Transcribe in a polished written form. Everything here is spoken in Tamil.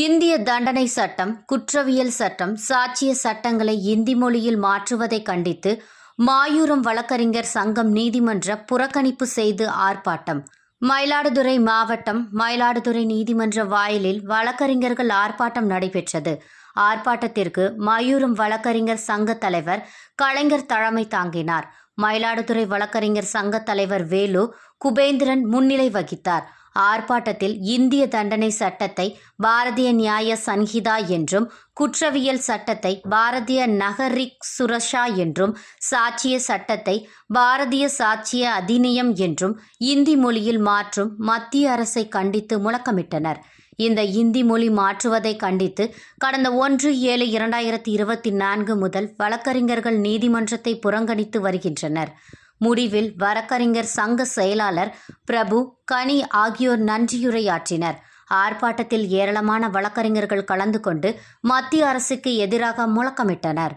இந்திய தண்டனை சட்டம், குற்றவியல் சட்டம், சாட்சிய சட்டங்களை இந்தி மொழியில் மாற்றுவதை கண்டித்து மாயூரம் வழக்கறிஞர் சங்கம் நீதிமன்ற புறக்கணிப்பு செய்து ஆர்ப்பாட்டம். மயிலாடுதுறை மாவட்டம் மயிலாடுதுறை நீதிமன்ற வாயிலில் வழக்கறிஞர்கள் ஆர்ப்பாட்டம் நடைபெற்றது. ஆர்ப்பாட்டத்திற்கு மாயூரம் வழக்கறிஞர் சங்க தலைவர் கலைஞர் தலைமை தாங்கினார். மயிலாடுதுறை வழக்கறிஞர் சங்க தலைவர் வேலு குபேந்திரன் முன்னிலை வகித்தார். ஆர்ப்பாட்டத்தில் இந்திய தண்டனை சட்டத்தை பாரதிய நியாய சன்ஹிதா என்றும், குற்றவியல் சட்டத்தை பாரதிய நகரிக் சுரக்ஷா என்றும், சாட்சிய சட்டத்தை பாரதிய சாட்சிய அதிநியம் என்றும் இந்தி மொழியில் மாற்றும் மத்திய அரசை கண்டித்து முழக்கமிட்டனர். இந்த இந்தி மொழி மாற்றுவதை கண்டித்து கடந்த 1/7/2024 முதல் வழக்கறிஞர்கள் நீதிமன்றத்தை புறக்கணித்து வருகின்றனர். முடிவில் வழக்கறிஞர் சங்க செயலாளர் பிரபு, கனி ஆகியோர் நன்றியுரையாற்றினர். ஆர்ப்பாட்டத்தில் ஏராளமான வழக்கறிஞர்கள் கலந்து கொண்டு மத்திய அரசுக்கு எதிராக முழக்கமிட்டனர்.